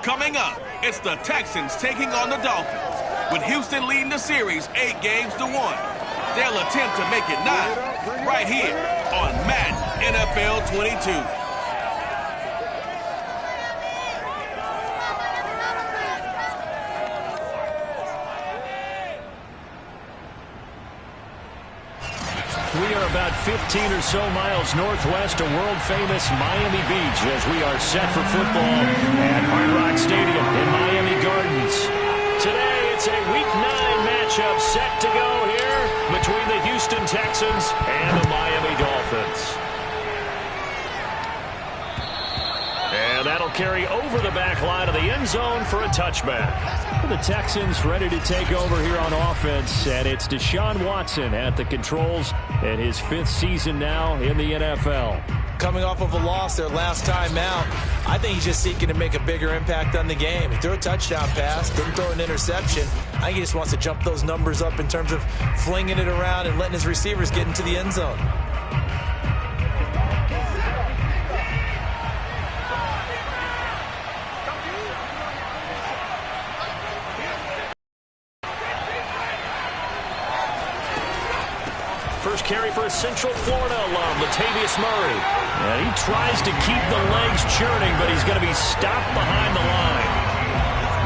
Coming up, it's the Texans taking on the Dolphins. With Houston leading the series 8 games to 1. They'll attempt to make it 9 right here on Madden NFL 22. We are about 15 or so miles northwest of world-famous Miami Beach as we are set for football at Hard Rock Stadium in Miami Gardens. Today, it's a Week 9 matchup set to go here between the Houston Texans and the Miami Dolphins. And that'll carry over the back line of the end zone for a touchback. The Texans ready to take over here on offense, and it's Deshaun Watson at the controls in his 5th season now in the NFL. Coming off of a loss their last time out, I think he's just seeking to make a bigger impact on the game. He threw a touchdown pass, didn't throw an interception. I think he just wants to jump those numbers up in terms of flinging it around and letting his receivers get into the end zone. First carry for a Central Florida alum, Latavius Murray. And he tries to keep the legs churning, but he's going to be stopped behind the line.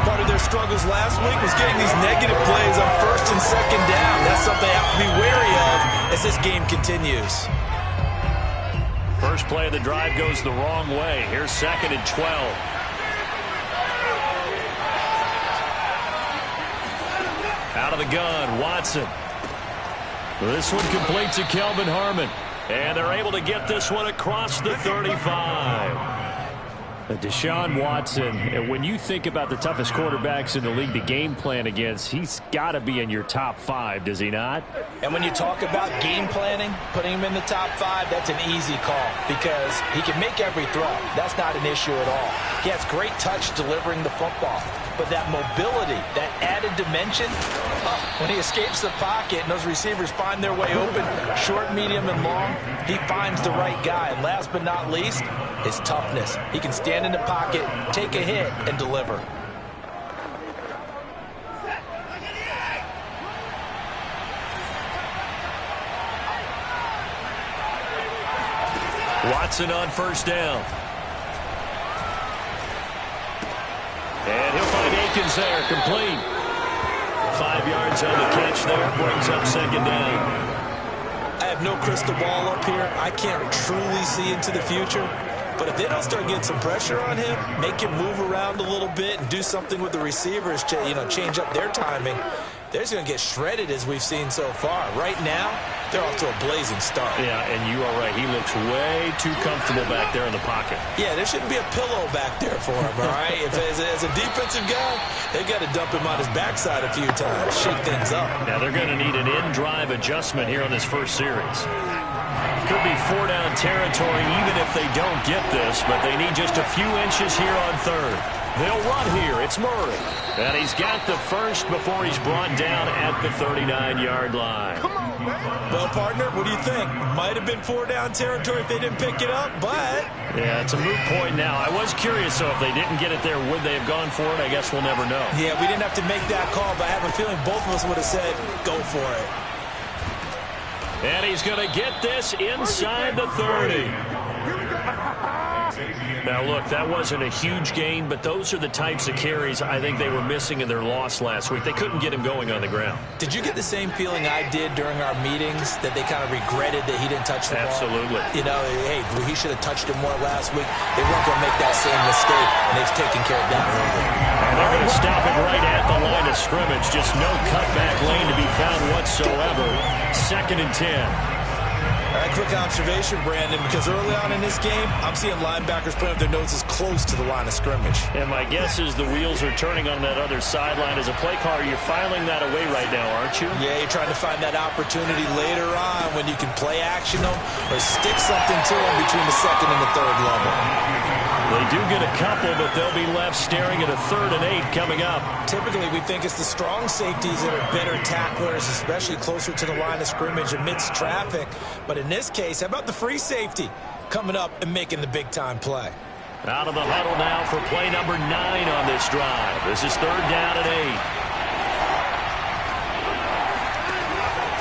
Part of their struggles last week was getting these negative plays on 1st and 2nd down. That's something they have to be wary of as this game continues. First play of the drive goes the wrong way. Here's 2nd and 12. Out of the gun, Watson. This one complete to Kelvin Harmon. And they're able to get this one across the 35. Deshaun Watson, when you think about the toughest quarterbacks in the league to game plan against, he's got to be in your top 5, does he not? And when you talk about game planning, putting him in the top 5, that's an easy call because he can make every throw. That's not an issue at all. He has great touch delivering the football. But that mobility, that added dimension, when he escapes the pocket and those receivers find their way open, short, medium, and long, he finds the right guy. And last but not least, his toughness. He can stand in the pocket, take a hit, and deliver. Watson on 1st down. And he'll find Akins there, complete. 5 yards on the catch there, brings up 2nd down. I have no crystal ball up here. I can't truly see into the future. But if they don't start getting some pressure on him, make him move around a little bit and do something with the receivers, change up their timing, they're just going to get shredded as we've seen so far. Right now, they're off to a blazing start. Yeah, and you are right. He looks way too comfortable back there in the pocket. Yeah, there shouldn't be a pillow back there for him, all right? As a defensive guy, they've got to dump him on his backside a few times, shake things up. Now they're going to need an in-drive adjustment here on this first series. Could be 4-down territory even if they don't get this, but they need just a few inches here on 3rd. They'll run here. It's Murray. And he's got the first before he's brought down at the 39-yard line. Well, partner, what do you think? Might have been 4-down territory if they didn't pick it up, but... Yeah, it's a moot point now. I was curious, so if they didn't get it there, would they have gone for it? I guess we'll never know. Yeah, we didn't have to make that call, but I have a feeling both of us would have said, go for it. And he's going to get this inside the 30. Now, look, that wasn't a huge gain, but those are the types of carries I think they were missing in their loss last week. They couldn't get him going on the ground. Did you get the same feeling I did during our meetings, that they kind of regretted that he didn't touch the ball? Absolutely. Hey, he should have touched it more last week. They weren't going to make that same mistake, and they've taken care of that. And they're going to stop it right at the line of scrimmage. Just no cutback lane to be found whatsoever. 2nd and 10. All right, quick observation, Brandon, because early on in this game, I'm seeing linebackers putting up their noses close to the line of scrimmage. And my guess is the wheels are turning on that other sideline. As a play caller, you're filing that away right now, aren't you? Yeah, you're trying to find that opportunity later on when you can play action them or stick something to them between the 2nd and the 3rd level. They do get a couple, but they'll be left staring at a 3rd and 8 coming up. Typically, we think it's the strong safeties that are better tacklers, especially closer to the line of scrimmage amidst traffic. But in this case, how about the free safety coming up and making the big-time play? Out of the huddle now for play number 9 on this drive. This is 3rd down and 8.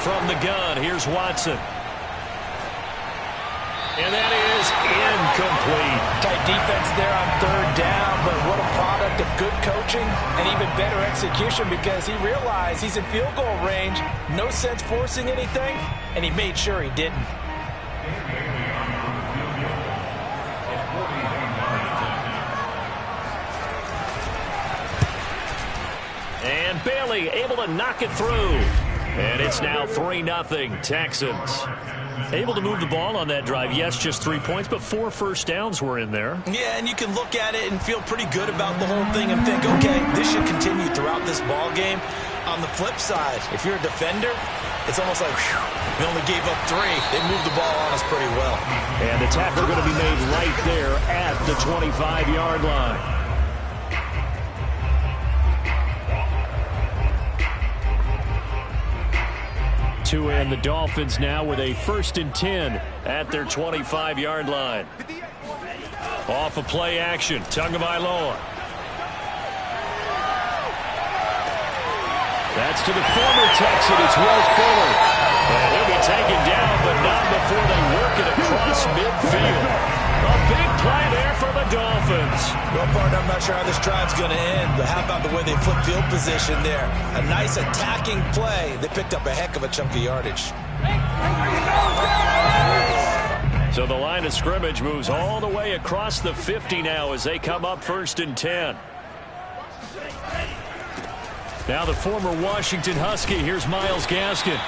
From the gun, here's Watson. And that is incomplete. Tight defense there on 3rd down, but what a product of good coaching and even better execution, because he realized he's in field goal range. No sense forcing anything, and he made sure he didn't. And Bailey able to knock it through. And it's now 3-0 Texans. Able to move the ball on that drive. Yes, just 3 points, but 4 first downs were in there. Yeah, and you can look at it and feel pretty good about the whole thing and think, okay, this should continue throughout this ball game. On the flip side, if you're a defender, it's almost like, whew, we only gave up 3. They moved the ball on us pretty well. And the tackle going to be made right there at the 25-yard line. And the Dolphins now with a 1st and 10 at their 25-yard line. Off of play action, Tagovailoa. That's to the former Texan. It's Will Fuller. And he'll be taken down, but not before they work it across midfield. A big play there for the Dolphins. Well, partner, I'm not sure how this drive's going to end, but how about the way they flip field position there? A nice attacking play. They picked up a heck of a chunk of yardage. So the line of scrimmage moves all the way across the 50 now as they come up 1st and 10. Now the former Washington Husky. Here's Myles Gaskin.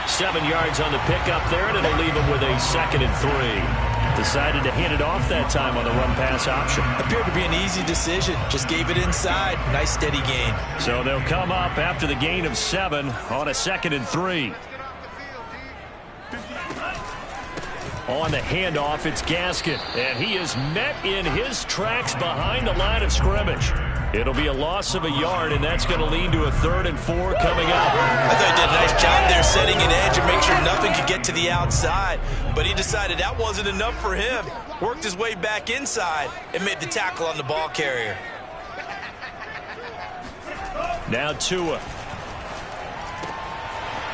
7 yards on the pickup there, and it'll leave him with a 2nd and 3. Decided to hand it off that time on the run-pass option. Appeared to be an easy decision. Just gave it inside. Nice steady gain. So they'll come up after the gain of 7 on a 2nd and 3. On the handoff, it's Gaskin. And he is met in his tracks behind the line of scrimmage. It'll be a loss of a yard, and that's going to lead to a 3rd and 4 coming up. I thought he did a nice job there setting an edge and make sure nothing could get to the outside. But he decided that wasn't enough for him. Worked his way back inside and made the tackle on the ball carrier. Now Tua.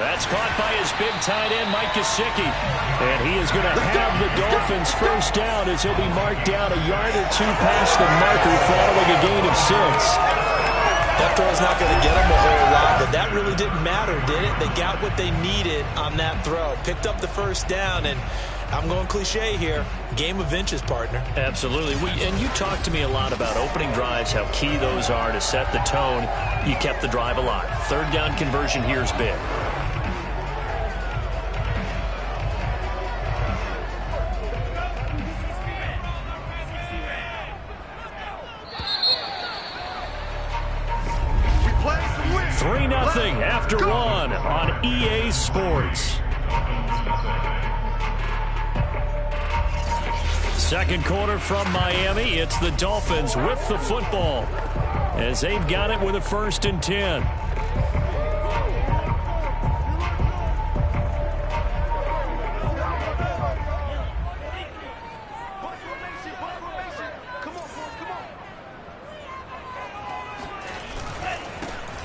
That's caught by his big tight end, Mike Gesicki. And he is going to have the Dolphins 1st down as he'll be marked down a yard or 2 past the marker following a gain of 6. That throw's not going to get them a whole lot, but that really didn't matter, did it? They got what they needed on that throw. Picked up the 1st down, and I'm going cliche here. Game of inches, partner. Absolutely. And you talked to me a lot about opening drives, how key those are to set the tone. You kept the drive alive. 3rd down conversion here is big. After 1 on EA Sports. 2nd quarter from Miami. It's the Dolphins with the football as they've got it with a 1st and 10.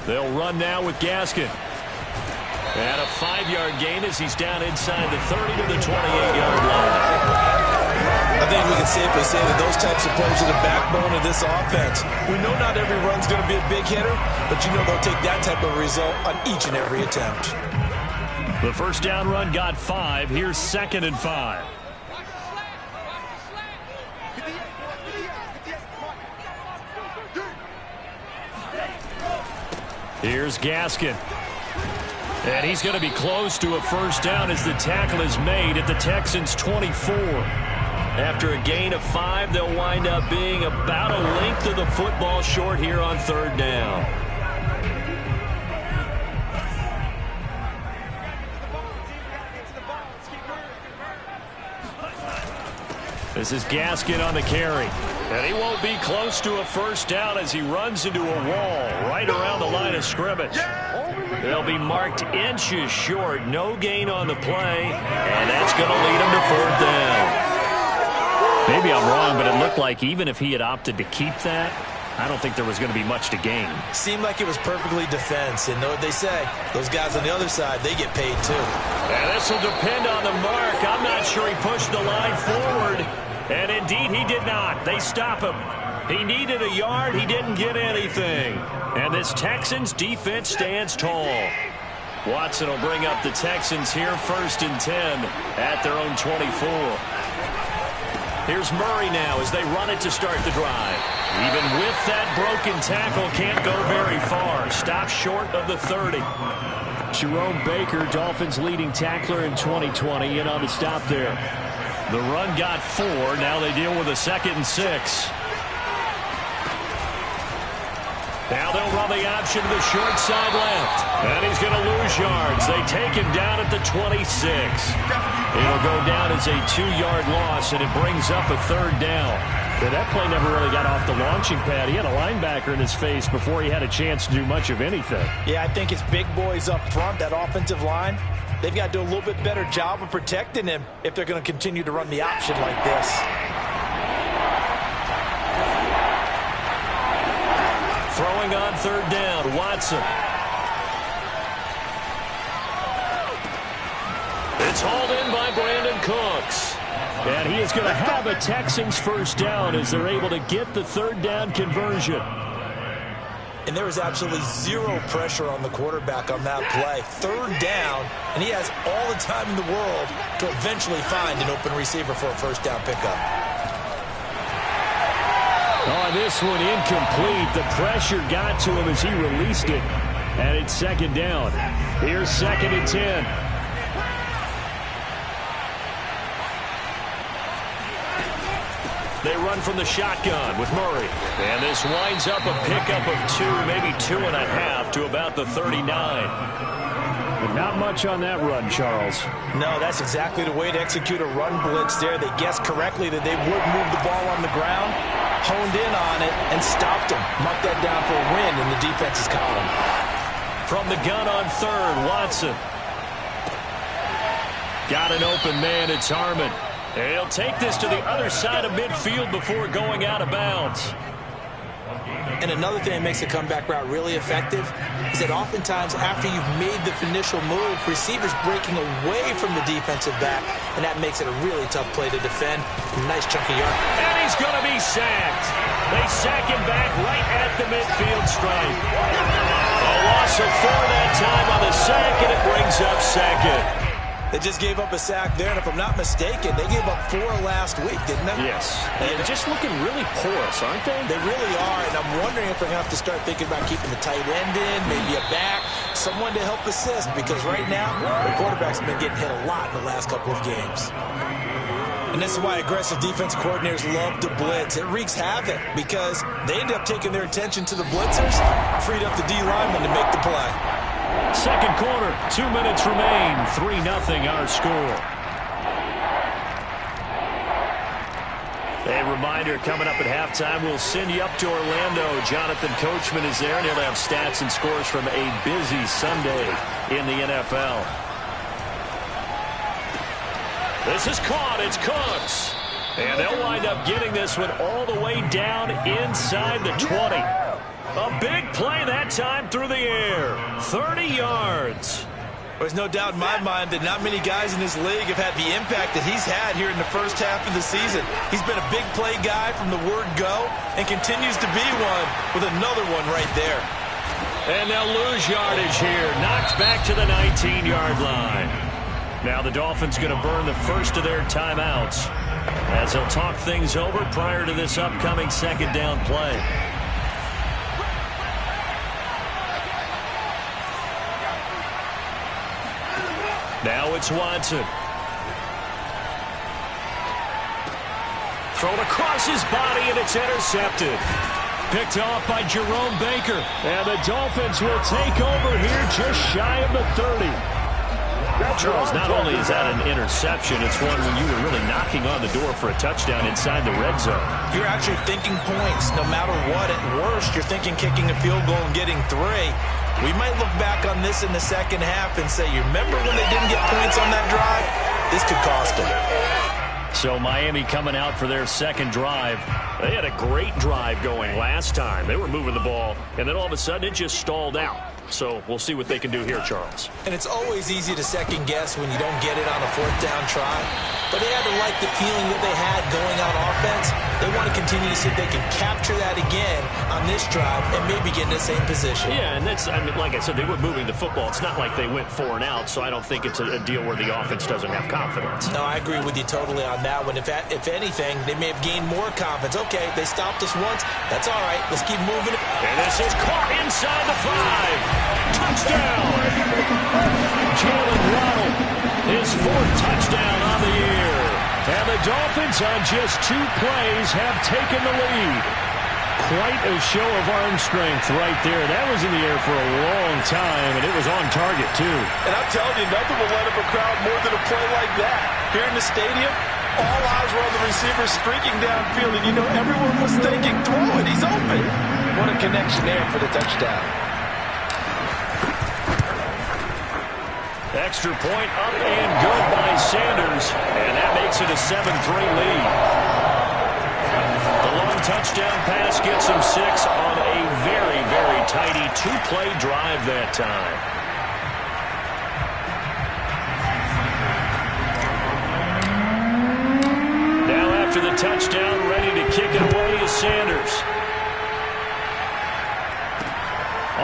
They'll run now with Gaskin. And a 5-yard gain as he's down inside the 30 to the 28-yard line. I think we can safely say that those types of plays are the backbone of this offense. We know not every run's going to be a big hitter, but you know they'll take that type of result on each and every attempt. The 1st down run got 5. Here's 2nd and 5. Here's Gaskin. And he's going to be close to a 1st down as the tackle is made at the Texans' 24. After a gain of 5, they'll wind up being about a length of the football short here on 3rd down. This is Gaskin on the carry. And he won't be close to a first down as he runs into a wall right around the line of scrimmage. They'll be marked inches short. No gain on the play. And that's going to lead him to 4th down. Maybe I'm wrong, but it looked like even if he had opted to keep that, I don't think there was going to be much to gain. Seemed like it was perfectly defense. And know what they say, those guys on the other side, they get paid too. And this will depend on the mark. I'm not sure he pushed the line forward. And indeed, he did not. They stop him. He needed a yard. He didn't get anything. And this Texans defense stands tall. Watson will bring up the Texans here, 1st and 10 at their own 24. Here's Murray now as they run it to start the drive. Even with that broken tackle, can't go very far. Stop short of the 30. Jerome Baker, Dolphins leading tackler in 2020, in on the stop there. The run got 4. Now they deal with a 2nd and 6. Now they'll run the option to the short side left. And he's going to lose yards. They take him down at the 26. It'll go down as a 2-yard loss, and it brings up a 3rd down. Yeah, that play never really got off the launching pad. He had a linebacker in his face before he had a chance to do much of anything. Yeah, I think it's big boys up front, that offensive line. They've got to do a little bit better job of protecting him if they're going to continue to run the option like this. Throwing on 3rd down, Watson. It's hauled in by Brandon Cooks. And he is going to have a Texans first down as they're able to get the 3rd down conversion. And there was absolutely zero pressure on the quarterback on that play. 3rd down, and he has all the time in the world to eventually find an open receiver for a first down pickup. On this one, incomplete. The pressure got to him as he released it. And it's 2nd down. Here's 2nd and 10. They run from the shotgun with Murray. And this winds up a pickup of 2, maybe 2.5 to about the 39. But not much on that run, Charles. No, that's exactly the way to execute a run blitz there. They guessed correctly that they would move the ball on the ground, honed in on it, and stopped him. Marked that down for a win in the defense's column. From the gun on 3rd, Watson. Got an open man, it's Harmon. He'll take this to the other side of midfield before going out of bounds. And another thing that makes a comeback route really effective is that oftentimes after you've made the initial move, receivers breaking away from the defensive back, and that makes it a really tough play to defend. Nice chunky yard. And he's going to be sacked. They sack him back right at the midfield stripe. A loss of 4 that time on the sack, and it brings up 2nd. They just gave up a sack there, and if I'm not mistaken, they gave up 4 last week, didn't they? Yes. And just looking really porous, aren't they? They really are, and I'm wondering if they're going to have to start thinking about keeping the tight end in, maybe a back, someone to help assist, because right now, the quarterback's been getting hit a lot in the last couple of games. And this is why aggressive defense coordinators love to blitz. It wreaks havoc because they end up taking their attention to the blitzers, freed up the D lineman to make the play. 2nd quarter, 2 minutes remain, 3-0 our score. A reminder coming up at halftime, we'll send you up to Orlando. Jonathan Coachman is there, and he'll have stats and scores from a busy Sunday in the NFL. This is caught, it's Cooks. And they'll wind up getting this one all the way down inside the 20. A big play that time through the air. 30 yards. There's no doubt in my mind that not many guys in this league have had the impact that he's had here in the first half of the season. He's been a big play guy from the word go and continues to be one with another one right there. And they'll lose yardage here. Knocked back to the 19-yard line. Now the Dolphins going to burn the first of their timeouts as they'll talk things over prior to this upcoming 2nd down play. Now it's Watson. Thrown across his body, and it's intercepted. Picked off by Jerome Baker. And the Dolphins will take over here just shy of the 30. Charles, not only is that an interception, it's one when you were really knocking on the door for a touchdown inside the red zone. You're actually thinking points. No matter what, at worst, you're thinking kicking a field goal and getting 3. We might look back on this in the second half and say, you remember when they didn't get points on that drive? This could cost them. So Miami coming out for their second drive. They had a great drive going last time. They were moving the ball, and then all of a sudden it just stalled out. So we'll see what they can do here, Charles. And it's always easy to second guess when you don't get it on a 4th down try. But they had to like the feeling that they had going on offense. They want to continue to see if they can capture that again on this drive and maybe get in the same position. Yeah, and that's, I mean, like I said, they were moving the football. It's not like they went 4 and out, so I don't think it's a deal where the offense doesn't have confidence. No, I agree with you totally on that one. If anything, they may have gained more confidence. Okay, they stopped us once. That's all right. Let's keep moving. And this is caught inside the 5. Touchdown! Jalen Waddle, his 4th touchdown on the year. And the Dolphins on just 2 plays have taken the lead. Quite a show of arm strength right there. That was in the air for a long time, and it was on target, too. And I'm telling you, nothing will light up a crowd more than a play like that. Here in the stadium, all eyes were on the receiver streaking downfield, and you know everyone was thinking, throw it, he's open. What a connection there for the touchdown. Extra point up and good by Sanders, and that makes it a 7-3 lead. The long touchdown pass gets him 6 on a very, very tidy 2-play drive that time. Now after the touchdown, ready to kick it away is Sanders.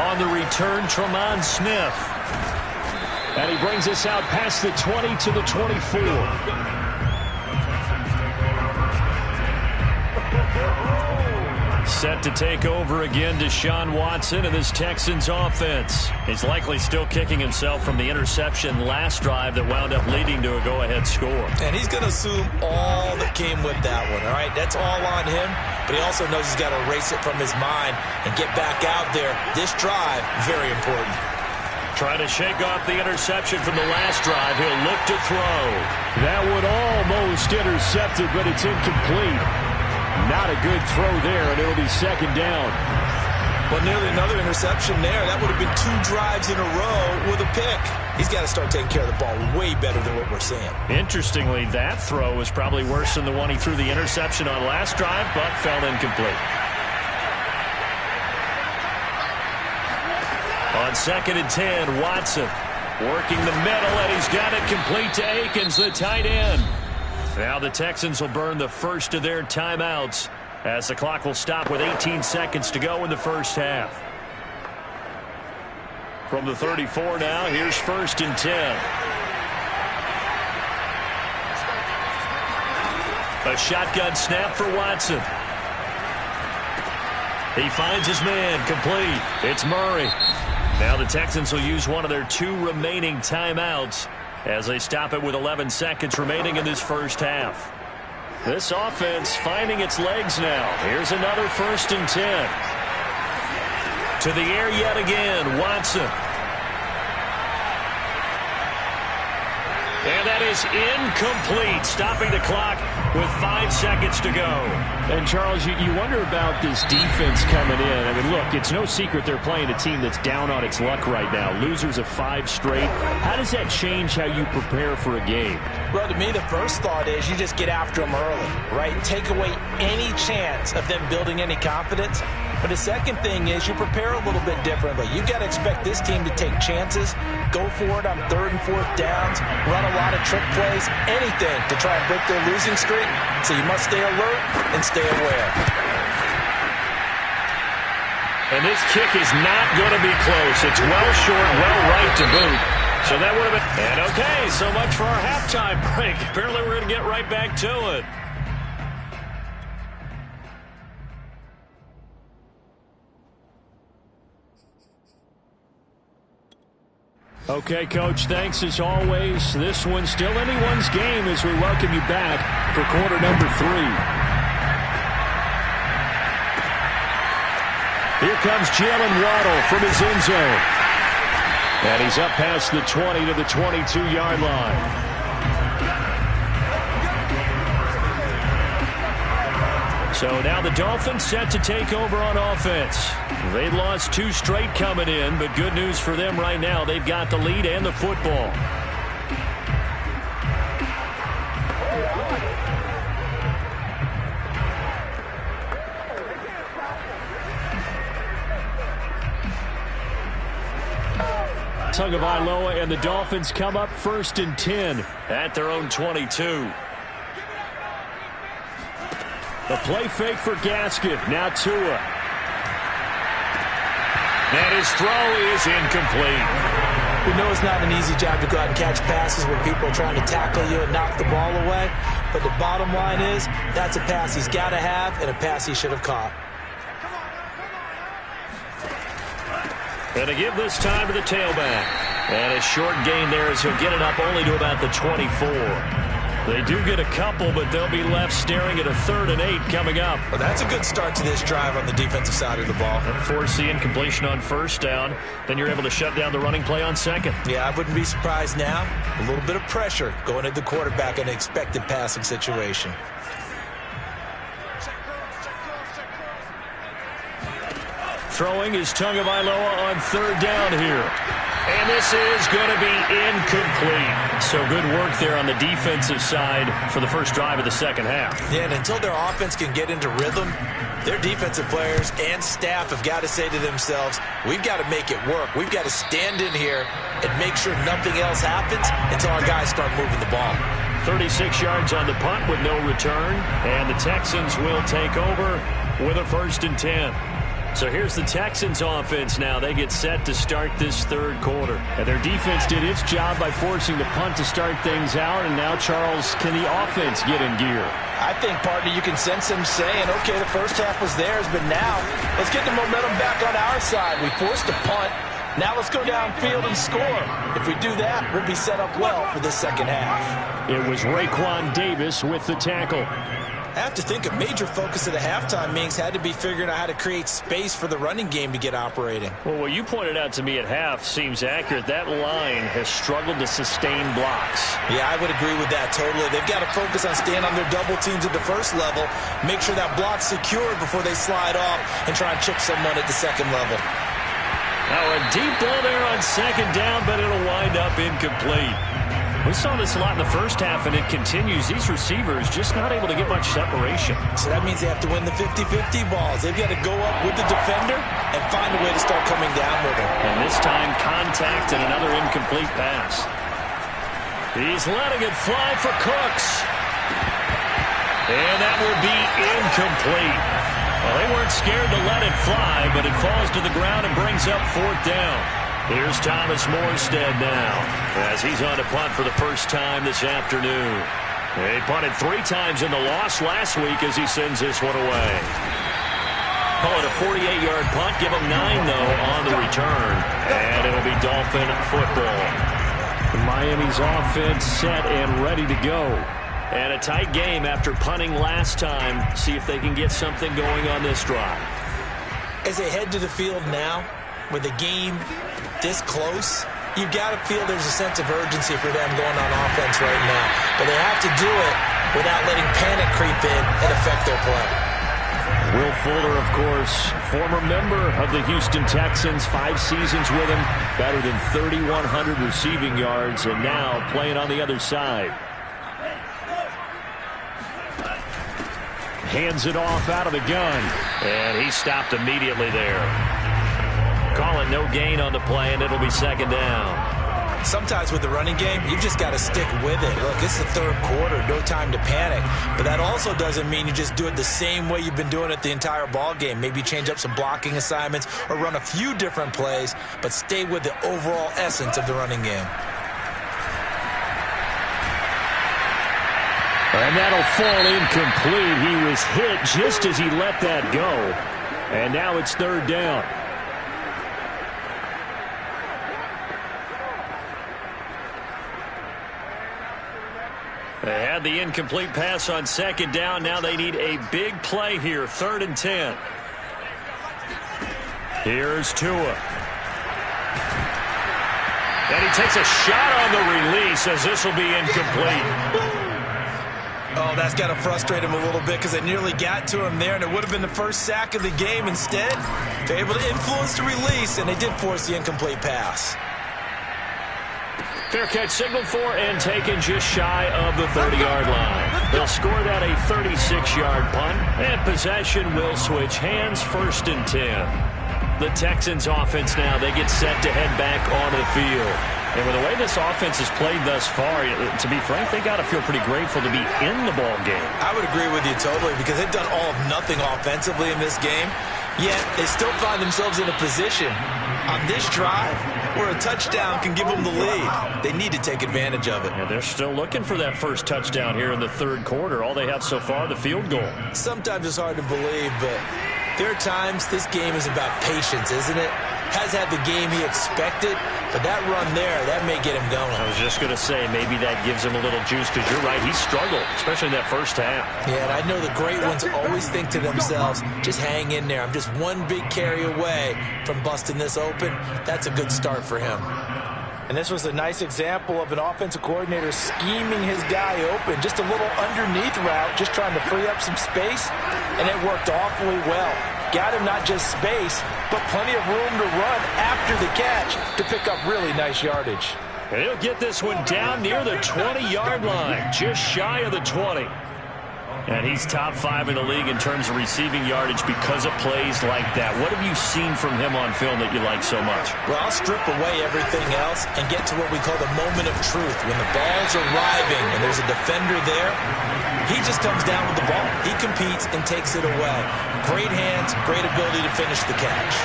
On the return, Tremont Smith. And he brings us out past the 20 to the 24. Set to take over again, Deshaun Watson and this Texans offense. He's likely still kicking himself from the interception last drive that wound up leading to a go-ahead score. And he's going to assume all that came with that one, all right? That's all on him, but he also knows he's got to erase it from his mind and get back out there. This drive, very important. Trying to shake off the interception from the last drive. He'll look to throw. That one almost intercepted, but it's incomplete. Not a good throw there, and it'll be second down. Well, nearly another interception there. That would have been 2 drives in a row with a pick. He's got to start taking care of the ball way better than what we're seeing. Interestingly, that throw was probably worse than the one he threw the interception on last drive, but fell incomplete. On 2nd and 10, Watson working the middle, and he's got it complete to Akins, the tight end. Now the Texans will burn the first of their timeouts as the clock will stop with 18 seconds to go in the first half. From the 34 now, here's 1st and 10. A shotgun snap for Watson. He finds his man, complete. It's Murray. Now the Texans will use one of their 2 remaining timeouts as they stop it with 11 seconds remaining in this first half. This offense finding its legs now. Here's another 1st and 10. To the air yet again, Watson. And that is incomplete, stopping the clock with 5 seconds to go. And, Charles, you wonder about this defense coming in. I mean, look, it's no secret they're playing a team that's down on its luck right now. Losers of 5 straight. How does that change how you prepare for a game? Well, to me, the first thought is you just get after them early, right? Take away any chance of them building any confidence. But the second thing is you prepare a little bit differently. You've got to expect this team to take chances, go for it on 3rd and 4th downs, run a lot of trick plays, anything to try and break their losing streak. So you must stay alert and stay aware. And this kick is not going to be close. It's well short, well right to boot. So that would have been... And okay, so much for our halftime break. Apparently we're going to get right back to it. Okay, Coach, thanks as always. This one's still anyone's game as we welcome you back for quarter number 3. Here comes Jalen Waddle from his end zone. And he's up past the 20 to the 22-yard line. So now the Dolphins set to take over on offense. They lost 2 straight coming in, but good news for them right now. They've got the lead and the football. Tagovailoa and the Dolphins come up 1st and 10 at their own 22. A play fake for Gaskin. Now Tua. And his throw is incomplete. We know it's not an easy job to go out and catch passes when people are trying to tackle you and knock the ball away. But the bottom line is that's a pass he's got to have and a pass he should have caught. And to give this time to the tailback. And a short gain there as he'll get it up only to about the 24. They do get a couple, but they'll be left staring at a 3rd and 8 coming up. Well, that's a good start to this drive on the defensive side of the ball. Force the incompletion on 1st down. Then you're able to shut down the running play on 2nd. Yeah, I wouldn't be surprised now. A little bit of pressure going at the quarterback in an expected passing situation. Throwing is Tagovailoa on 3rd down here. And this is going to be incomplete. So good work there on the defensive side for the first drive of the second half. Yeah, and until their offense can get into rhythm, their defensive players and staff have got to say to themselves, we've got to make it work. We've got to stand in here and make sure nothing else happens until our guys start moving the ball. 36 yards on the punt with no return. And the Texans will take over with a 1st and 10. So here's the Texans offense now. They get set to start this 3rd quarter. And their defense did its job by forcing the punt to start things out. And now, Charles, can the offense get in gear? I think, partner, you can sense them saying, okay, the first half was theirs, but now let's get the momentum back on our side. We forced a punt. Now let's go downfield and score. If we do that, we'll be set up well for this second half. It was Raekwon Davis with the tackle. I have to think a major focus of the halftime meetings had to be figuring out how to create space for the running game to get operating. Well, what you pointed out to me at half seems accurate. That line has struggled to sustain blocks. Yeah, I would agree with that totally. They've got to focus on staying on their double teams at the first level, make sure that block's secured before they slide off and try and chip someone at the second level. Now a deep ball there on 2nd down, but it'll wind up incomplete. We saw this a lot in the first half, and it continues. These receivers just not able to get much separation. So that means they have to win the 50-50 balls. They've got to go up with the defender and find a way to start coming down with him. And this time, contact and another incomplete pass. He's letting it fly for Cooks. And that will be incomplete. Well, they weren't scared to let it fly, but it falls to the ground and brings up 4th down. Here's Thomas Morstead now as he's on to punt for the first time this afternoon. He punted 3 times in the loss last week as he sends this one away. Call it a 48-yard punt. Give him 9, though, on the return. And it'll be Dolphin football. Miami's offense set and ready to go. And a tight game after punting last time. See if they can get something going on this drive. As they head to the field now, with the game this close, you've got to feel there's a sense of urgency for them going on offense right now. But they have to do it without letting panic creep in and affect their play. Will Fuller, of course, former member of the Houston Texans, 5 seasons with him, better than 3,100 receiving yards, and now playing on the other side. Hands it off out of the gun. And he stopped immediately there. Call it no gain on the play, and it'll be 2nd down. Sometimes with the running game, you've just got to stick with it. Look, it's the 3rd quarter, no time to panic. But that also doesn't mean you just do it the same way you've been doing it the entire ball game. Maybe change up some blocking assignments or run a few different plays, but stay with the overall essence of the running game. And that'll fall incomplete. He was hit just as he let that go. And now it's 3rd down. They had the incomplete pass on 2nd down. Now they need a big play here. 3rd and 10. Here's Tua. And he takes a shot on the release as this will be incomplete. Oh, that's got to frustrate him a little bit because they nearly got to him there, and it would have been the first sack of the game. Instead, they're able to influence the release, and they did force the incomplete pass. Fair catch signaled for and taken just shy of the 30-yard line. They'll score that a 36-yard punt, and possession will switch hands, 1st and 10. The Texans offense now, they get set to head back onto the field. And with the way this offense has played thus far, to be frank, they got to feel pretty grateful to be in the ball game. I would agree with you totally because they've done all of nothing offensively in this game, yet they still find themselves in a position on this drive where a touchdown can give them the lead. They need to take advantage of it. And they're still looking for that first touchdown here in the 3rd quarter. All they have so far, the field goal. Sometimes it's hard to believe, but there are times this game is about patience, isn't it? Has had the game he expected, but that run there, that may get him going. I was just going to say, maybe that gives him a little juice because you're right, he struggled, especially in that first half. Yeah, and I know the great ones always think to themselves, just hang in there. I'm just one big carry away from busting this open. That's a good start for him. And this was a nice example of an offensive coordinator scheming his guy open. Just a little underneath route, just trying to free up some space, and it worked awfully well. Got him not just space, but plenty of room to run after the catch to pick up really nice yardage. And he'll get this one down near the 20-yard line, just shy of the 20. And he's top 5 in the league in terms of receiving yardage because of plays like that. What have you seen from him on film that you like so much? Well, I'll strip away everything else and get to what we call the moment of truth. When the ball's arriving and there's a defender there, he just comes down with the ball. He competes and takes it away. Great hands, great ability to finish the catch.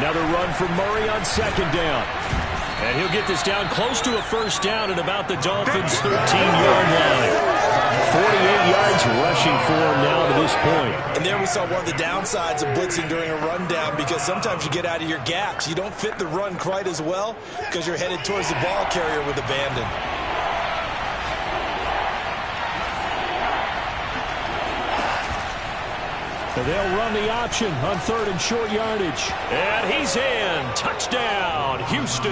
Another run from Murray on 2nd down. And he'll get this down close to a first down at about the Dolphins' 13-yard line. 48 yards rushing for him now to this point. And there we saw one of the downsides of blitzing during a rundown because sometimes you get out of your gaps. You don't fit the run quite as well because you're headed towards the ball carrier with abandon. And they'll run the option on 3rd and short yardage. And he's in. Touchdown, Houston.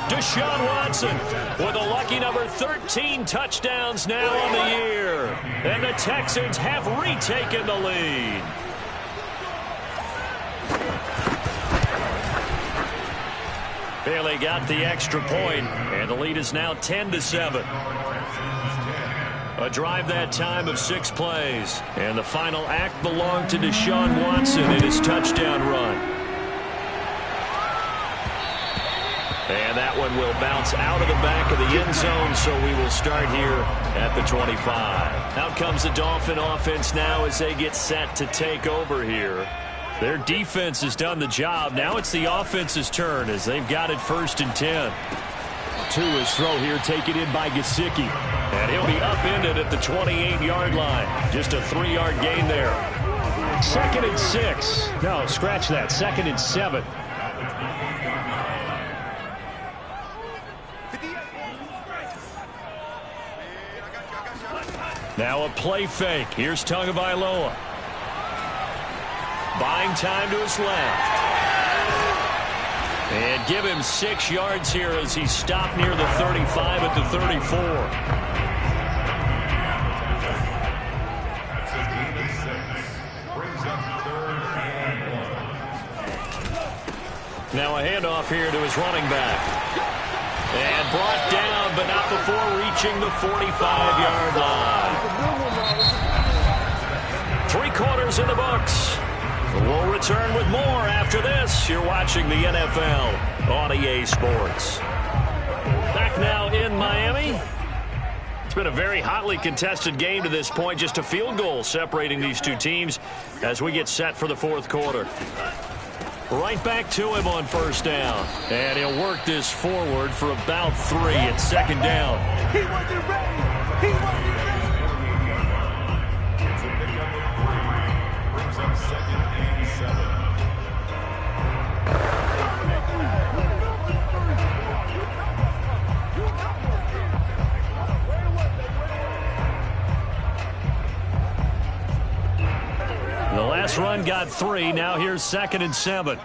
Deshaun Watson with a lucky number 13 touchdowns now on the year. And the Texans have retaken the lead. Bailey got the extra point, and the lead is now 10-7. A drive that time of 6 plays. And the final act belonged to Deshaun Watson in his touchdown run. And that one will bounce out of the back of the end zone, so we will start here at the 25. Out comes the Dolphin offense now as they get set to take over here. Their defense has done the job. Now it's the offense's turn as they've got it 1st and 10. To his throw here, taken in by Gesicki. And he'll be upended at the 28-yard line. Just a 3-yard gain there. 2nd and 6. No, scratch that. 2nd and 7. Now a play fake. Here's Tagovailoa. Buying time to his left. And give him 6 yards here as he stopped near the 35 at the 34. Now a handoff here to his running back. And brought down, but not before reaching the 45-yard line. 3 quarters in the books. We'll return with more after this. You're watching the NFL on EA Sports. Back now in Miami. It's been a very hotly contested game to this point. Just a field goal separating these two teams as we get set for the 4th quarter. Right back to him on 1st down. And he'll work this forward for about 3 at 2nd down. He wasn't ready. He wasn't ready. Brings up 2nd and 7. This run got 3. Now here's 2nd and 7.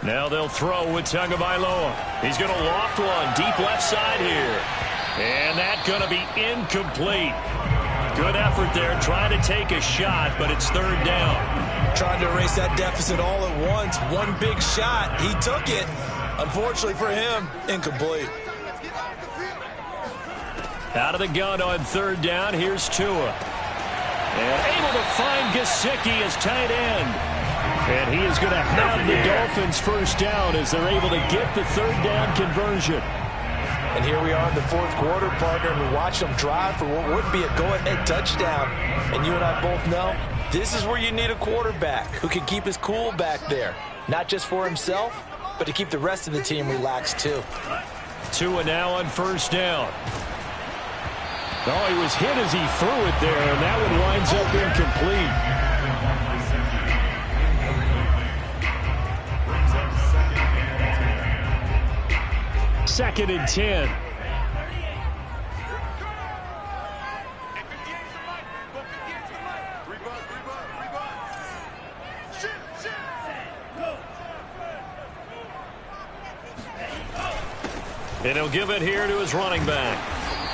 Now they'll throw with Tagovailoa. He's going to loft one deep left side here. And that's going to be incomplete. Good effort there, trying to take a shot, but it's 3rd down. Trying to erase that deficit all at once. One big shot. He took it. Unfortunately for him, incomplete. Out of the gun on 3rd down, here's Tua. And able to find Gesicki as tight end. And he is going to have the Dolphins first down as they're able to get the 3rd down conversion. And here we are in the 4th quarter, partner, and we watch them drive for what would be a go-ahead touchdown. And you and I both know this is where you need a quarterback who can keep his cool back there. Not just for himself, but to keep the rest of the team relaxed too. Tua now on 1st down. Oh, he was hit as he threw it there, and that one winds up incomplete. 2nd and 10. And he'll give it here to his running back.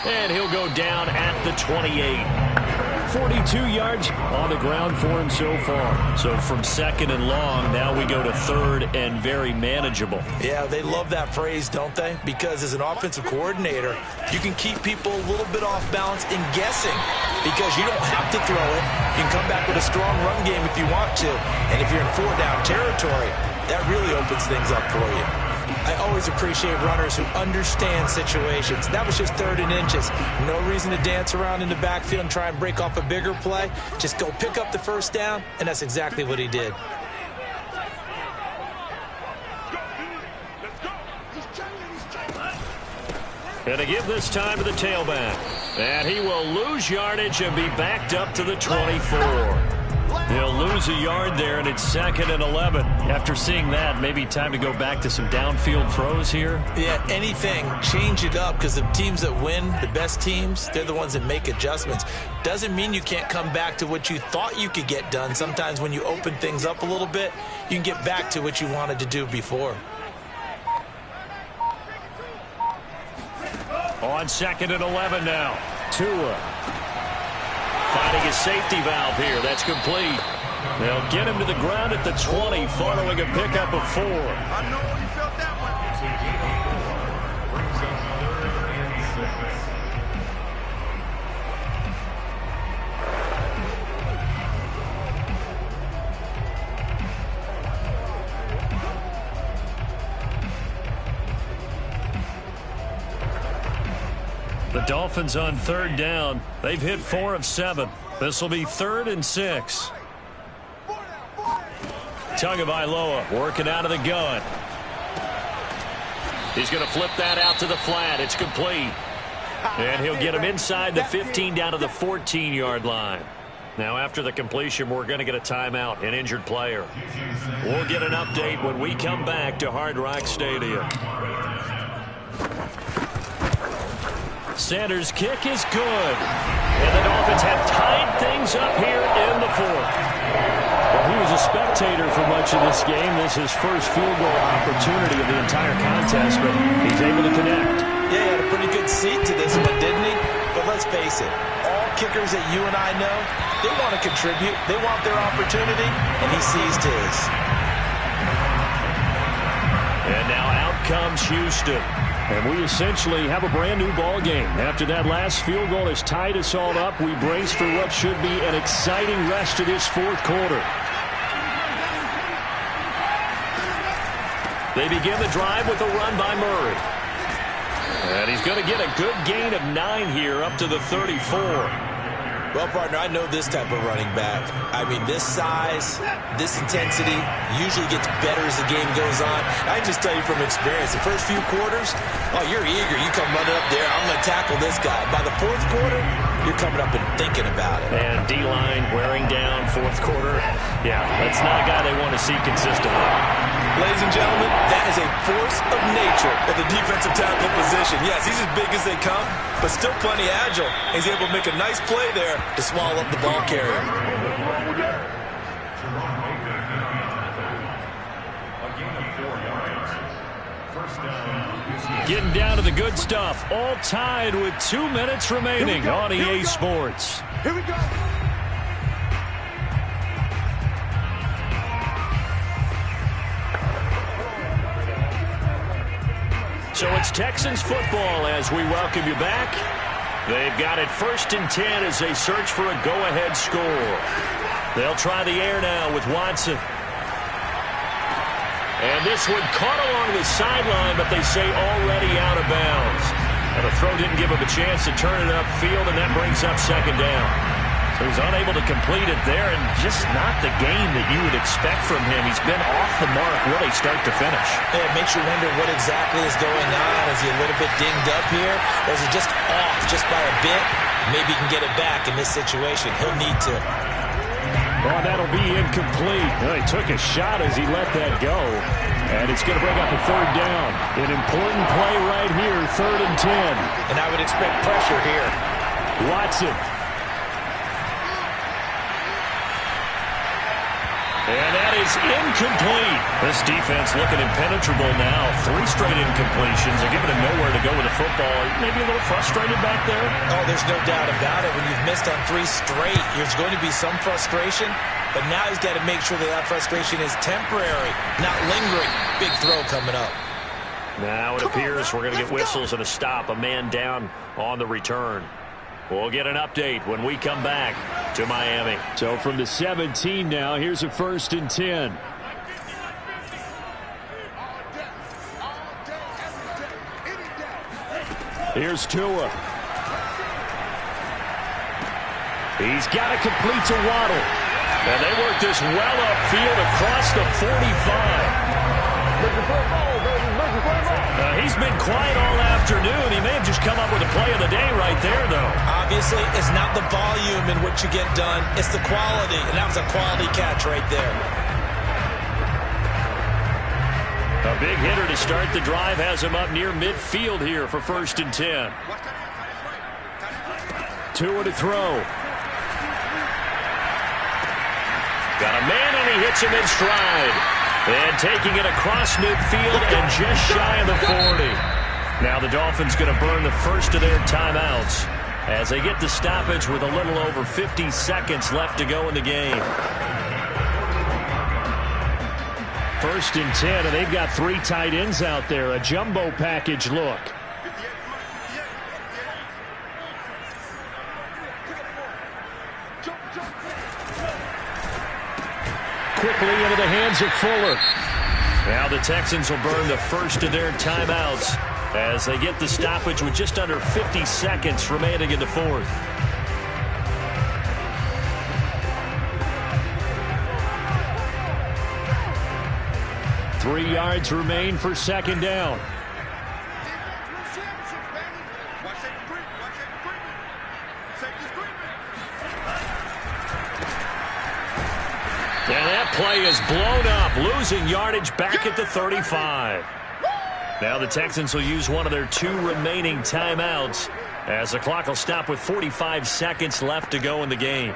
And he'll go down at the 28. 42 yards on the ground for him so far. So from 2nd and long, now we go to 3rd and very manageable. Yeah, they love that phrase, don't they? Because as an offensive coordinator, you can keep people a little bit off balance in guessing because you don't have to throw it. You can come back with a strong run game if you want to. And if you're in 4-down territory, that really opens things up for you. I always appreciate runners who understand situations. That was just 3rd and inches. No reason to dance around in the backfield and try and break off a bigger play. Just go pick up the 1st down, and that's exactly what he did. And to give this time to the tailback. And he will lose yardage and be backed up to the 24. He'll lose a yard there, and it's 2nd and 11. After seeing that, maybe time to go back to some downfield throws here. Yeah, anything. Change it up because the teams that win, the best teams, they're the ones that make adjustments. Doesn't mean you can't come back to what you thought you could get done. Sometimes when you open things up a little bit, you can get back to what you wanted to do before. On 2nd and 11 now. Tua. Finding his safety valve here. That's complete. They'll get him to the ground at the 20 following a pickup of 4. I know you felt that one. Brings up 3rd and 6. The Dolphins on 3rd down. They've hit 4 of 7. This will be 3rd and 6. Tagovailoa working out of the gun. He's going to flip that out to the flat. It's complete. And he'll get him inside the 15 down to the 14-yard line. Now after the completion, we're going to get a timeout, an injured player. We'll get an update when we come back to Hard Rock Stadium. Sanders' kick is good. And the Dolphins have tied things up here in the 4th. Well, he was a spectator for much of this game. This is his first field goal opportunity of the entire contest, but he's able to connect. Yeah, he had a pretty good seat to this one, didn't he? But let's face it, all kickers that you and I know, they want to contribute. They want their opportunity, and he seized his. And now out comes Houston. And we essentially have a brand-new ball game. After that last field goal has tied us all up, we brace for what should be an exciting rest of this 4th quarter. They begin the drive with a run by Murray. And he's going to get a good gain of 9 here up to the 34. Well, partner, I know this type of running back. I mean, this size, this intensity usually gets better as the game goes on. I can just tell you from experience, the first few quarters, oh, you're eager. You come running up there, I'm going to tackle this guy. By the 4th quarter, you're coming up in thinking about it. And D-line wearing down fourth quarter. Yeah, that's not a guy they want to see consistently. Ladies and gentlemen, that is a force of nature at the defensive tackle position. Yes, he's as big as they come, but still plenty agile. He's able to make a nice play there to swallow up the ball carrier. Getting down to the good stuff. All tied with 2 minutes remaining on EA Sports. Here we go. So it's Texans football as we welcome you back. They've got it 1st and 10 as they search for a go-ahead score. They'll try the air now with Watson. And this one caught along the sideline, but they say already out of bounds. And the throw didn't give him a chance to turn it upfield, and that brings up 2nd down. So he's unable to complete it there, and just not the game that you would expect from him. He's been off the mark really start to finish. Yeah, it makes you wonder what exactly is going on. Is he a little bit dinged up here? Or is he just off just by a bit? Maybe he can get it back in this situation. He'll need to. Oh, that'll be incomplete. Well, he took a shot as he let that go. And it's going to bring up a 3rd down. An important play right here, 3rd and 10. And I would expect pressure here. Watson. And that is incomplete. This defense looking impenetrable now. 3 straight incompletions. They're giving him nowhere to go with the football. Maybe a little frustrated back there. Oh, there's no doubt about it. When you've missed on 3 straight, there's going to be some frustration. But now he's got to make sure that frustration is temporary, not lingering. Big throw coming up. Now it appears we're going to get whistles and a stop. A man down on the return. We'll get an update when we come back to Miami. So from the 17 now, here's a 1st and 10. Here's Tua. He's got to complete to Waddle. And they work this well upfield across the 45. He's been quiet all afternoon. He may have just come up with a play of the day right there, though. Obviously, it's not the volume in which you get done. It's the quality, and that was a quality catch right there. A big hitter to start the drive has him up near midfield here for 1st and 10. Tua to throw. Got a man, and he hits him in stride. And taking it across midfield and just shy of the 40. Now the Dolphins going to burn the first of their timeouts as they get the stoppage with a little over 50 seconds left to go in the game. 1st and 10, and they've got 3 tight ends out there. A jumbo package look. Quickly into the hands of Fuller. Now the Texans will burn the first of their timeouts as they get the stoppage with just under 50 seconds remaining in the 4th. Three yards remain for 2nd down. And that play is blown up, losing yardage back at the 35. Now the Texans will use one of their 2 remaining timeouts as the clock will stop with 45 seconds left to go in the game.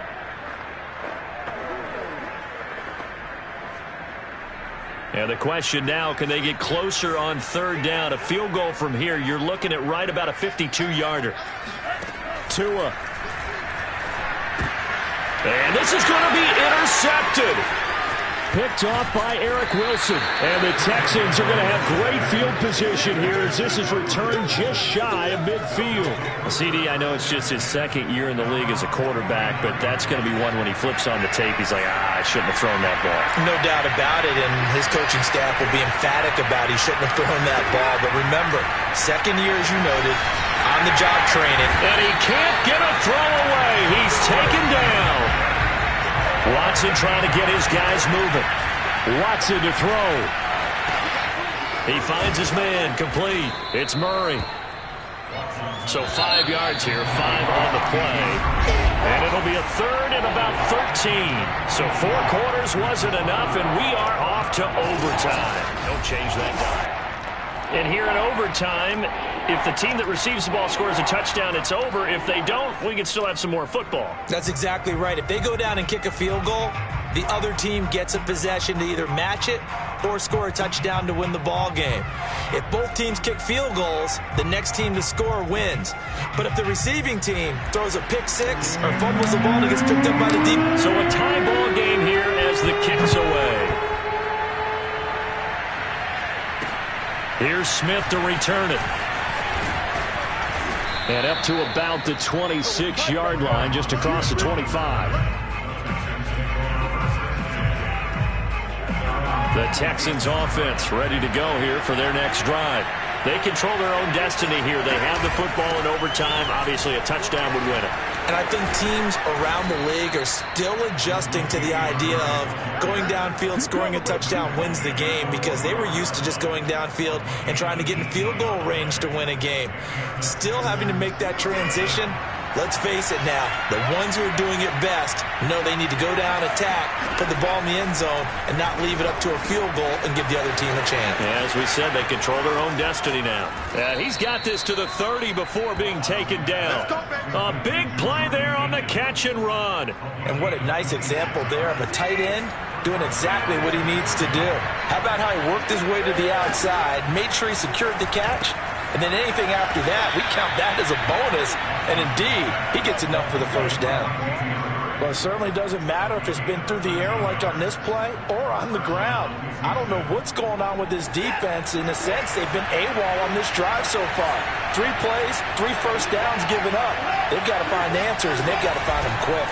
And the question now, can they get closer on 3rd down? A field goal from here, you're looking at right about a 52-yarder. Tua. And this is going to be intercepted. Picked off by Eric Wilson. And the Texans are going to have great field position here as this is returned just shy of midfield. CD, I know it's just his 2nd year in the league as a quarterback, but that's going to be one when he flips on the tape. He's like, I shouldn't have thrown that ball. No doubt about it, and his coaching staff will be emphatic about he shouldn't have thrown that ball. But remember, 2nd year, as you noted, on-the-job training. And he can't get a throw away. He's taken down. Watson trying to get his guys moving. Watson to throw. He finds his man, complete. It's Murray. So 5 yards here, 5 on the play. And it'll be a third and about 13. So 4 quarters wasn't enough, and we are off to overtime. Don't change that dime. And here in overtime, if the team that receives the ball scores a touchdown, it's over. If they don't, we can still have some more football. That's exactly right. If they go down and kick a field goal, the other team gets a possession to either match it or score a touchdown to win the ball game. If both teams kick field goals, the next team to score wins. But if the receiving team throws a pick six or fumbles the ball and it gets picked up by the deep. So a tie ball game here as the kick's away. Here's Smith to return it. And up to about the 26-yard line, just across the 25. The Texans offense ready to go here for their next drive. They control their own destiny here. They have the football in overtime. Obviously, a touchdown would win it. And I think teams around the league are still adjusting to the idea of going downfield, scoring a touchdown wins the game, because they were used to just going downfield and trying to get in field goal range to win a game. Still having to make that transition. Let's face it now, the ones who are doing it best know they need to go down, attack, put the ball in the end zone, and not leave it up to a field goal and give the other team a chance. As we said, they control their own destiny now. He's got this to the 30 before being taken down. A big play there on the catch and run. And what a nice example there of a tight end doing exactly what he needs to do. How about how he worked his way to the outside, made sure he secured the catch, and then anything after that, we count that as a bonus. And indeed, he gets enough for the first down. Well, it certainly doesn't matter if it's been through the air like on this play or on the ground. I don't know what's going on with this defense. In a sense, they've been AWOL on this drive so far. 3 plays, 3 first downs given up. They've got to find answers, and they've got to find them quick.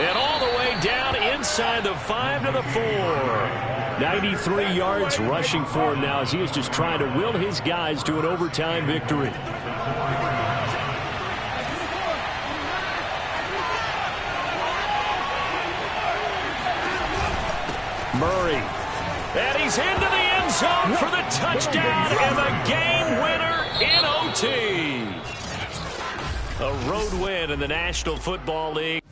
And all the way down inside the 5 to the 4. 93 yards rushing for him now as he is just trying to will his guys to an overtime victory. Murray. And he's into the end zone for the touchdown and the game winner in OT. A road win in the National Football League.